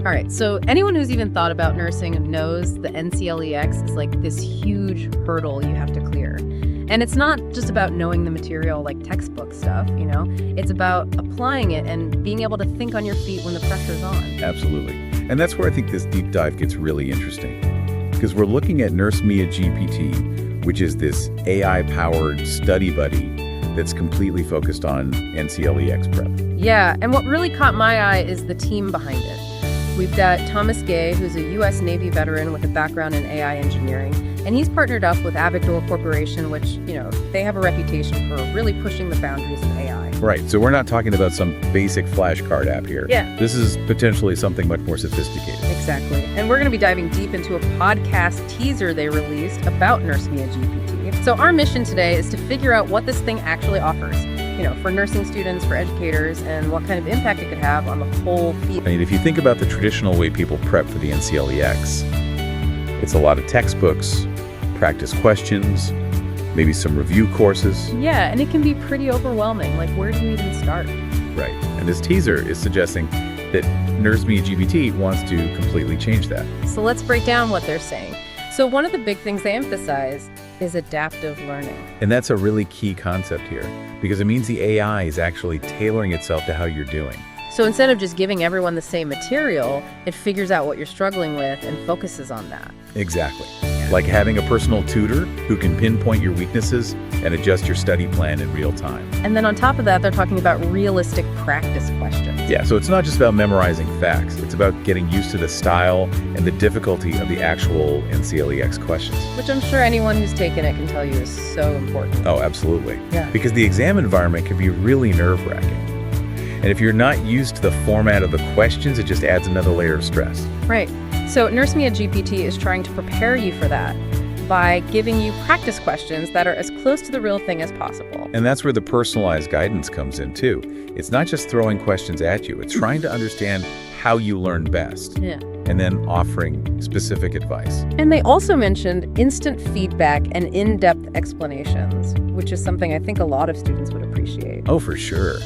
All right, so anyone who's even thought about nursing knows the NCLEX is like this huge hurdle you have to clear. And it's not just about knowing the material like textbook stuff, it's about applying it and being able to think on your feet when the pressure's on. Absolutely. And that's where I think this deep dive gets really interesting, because we're looking at Nurse Mia GPT, which is this AI-powered study buddy that's completely focused on NCLEX prep. Yeah, and what really caught my eye is the team behind it. We've got Thomas Gaye, who's a U.S. Navy veteran with a background in AI engineering, and he's partnered up with Avigdor Corporation, which, they have a reputation for really pushing the boundaries of AI. Right, so we're not talking about some basic flashcard app here. Yeah. This is potentially something much more sophisticated. Exactly. And we're going to be diving deep into a podcast teaser they released about Nurse Mia GPT. So our mission today is to figure out what this thing actually offers, for nursing students, for educators, and what kind of impact it could have on the whole field. I mean, if you think about the traditional way people prep for the NCLEX, it's a lot of textbooks, practice questions, maybe some review courses. Yeah, and it can be pretty overwhelming. Like, where do you even start? Right. And this teaser is suggesting that Nurse Mia GPT wants to completely change that. So let's break down what they're saying. So one of the big things they emphasize is adaptive learning. And that's a really key concept here, because it means the AI is actually tailoring itself to how you're doing. So instead of just giving everyone the same material, it figures out what you're struggling with and focuses on that. Exactly. Like having a personal tutor who can pinpoint your weaknesses and adjust your study plan in real time. And then on top of that, they're talking about realistic practice questions. Yeah, so it's not just about memorizing facts. It's about getting used to the style and the difficulty of the actual NCLEX questions. Which I'm sure anyone who's taken it can tell you is so important. Oh, absolutely. Yeah. Because the exam environment can be really nerve-wracking. And if you're not used to the format of the questions, it just adds another layer of stress. Right. So Nurse Mia GPT is trying to prepare you for that by giving you practice questions that are as close to the real thing as possible. And that's where the personalized guidance comes in too. It's not just throwing questions at you. It's trying to understand how you learn best. Yeah. And then offering specific advice. And they also mentioned instant feedback and in-depth explanations, which is something I think a lot of students would appreciate. Oh, for sure.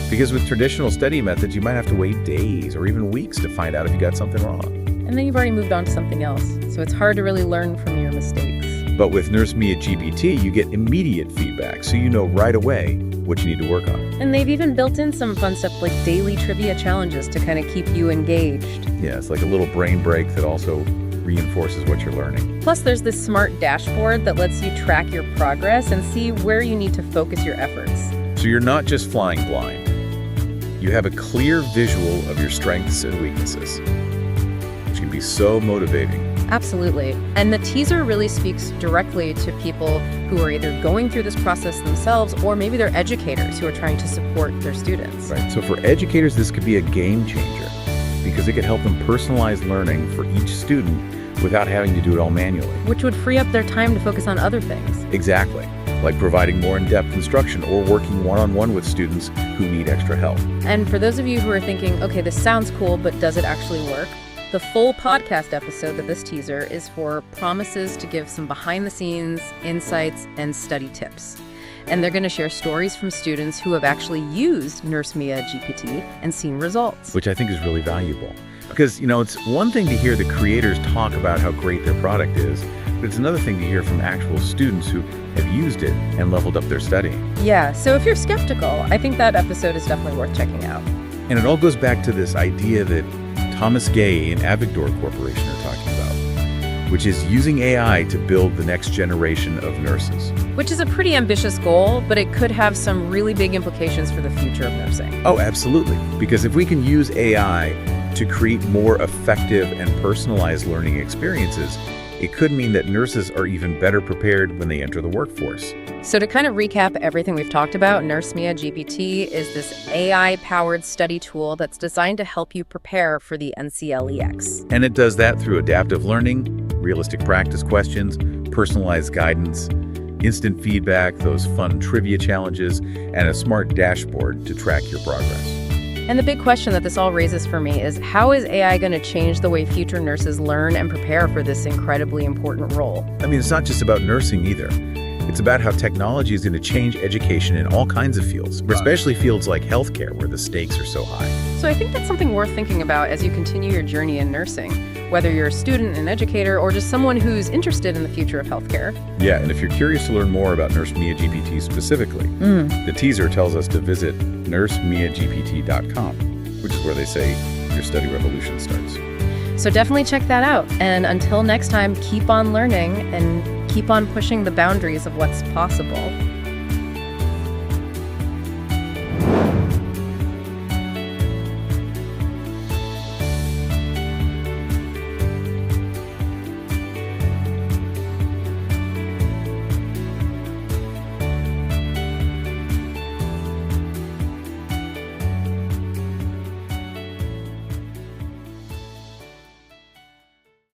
Because with traditional study methods, you might have to wait days or even weeks to find out if you got something wrong. And then you've already moved on to something else, so it's hard to really learn from your mistakes. But with Nurse Mia GPT, you get immediate feedback, so you know right away what you need to work on. And they've even built in some fun stuff like daily trivia challenges to kind of keep you engaged. Yeah, it's like a little brain break that also reinforces what you're learning. Plus, there's this smart dashboard that lets you track your progress and see where you need to focus your efforts. So you're not just flying blind. You have a clear visual of your strengths and weaknesses, which can be so motivating. Absolutely. And the teaser really speaks directly to people who are either going through this process themselves or maybe they're educators who are trying to support their students. Right. So for educators, this could be a game changer because it could help them personalize learning for each student without having to do it all manually. Which would free up their time to focus on other things. Exactly. Like providing more in-depth instruction or working one-on-one with students who need extra help. And for those of you who are thinking, okay, this sounds cool, but does it actually work? The full podcast episode of this teaser is for promises to give some behind-the-scenes insights and study tips. And they're going to share stories from students who have actually used Nurse Mia GPT and seen results. Which I think is really valuable. Because, it's one thing to hear the creators talk about how great their product is, but it's another thing to hear from actual students who have used it and leveled up their study. Yeah, so if you're skeptical, I think that episode is definitely worth checking out. And it all goes back to this idea that Thomas Gaye and Avigdor Corporation are talking about, which is using AI to build the next generation of nurses. Which is a pretty ambitious goal, but it could have some really big implications for the future of nursing. Oh, absolutely. Because if we can use AI to create more effective and personalized learning experiences, it could mean that nurses are even better prepared when they enter the workforce. So to kind of recap everything we've talked about, Nurse Mia GPT is this AI-powered study tool that's designed to help you prepare for the NCLEX. And it does that through adaptive learning, realistic practice questions, personalized guidance, instant feedback, those fun trivia challenges, and a smart dashboard to track your progress. And the big question that this all raises for me is, how is AI going to change the way future nurses learn and prepare for this incredibly important role? I mean, it's not just about nursing either. It's about how technology is going to change education in all kinds of fields, especially fields like healthcare, where the stakes are so high. So I think that's something worth thinking about as you continue your journey in nursing, whether you're a student, an educator, or just someone who's interested in the future of healthcare. Yeah, and if you're curious to learn more about Nurse Mia GPT specifically, the teaser tells us to visit nursemiagpt.com, which is where they say your study revolution starts. So definitely check that out. And until next time, keep on learning and keep on pushing the boundaries of what's possible.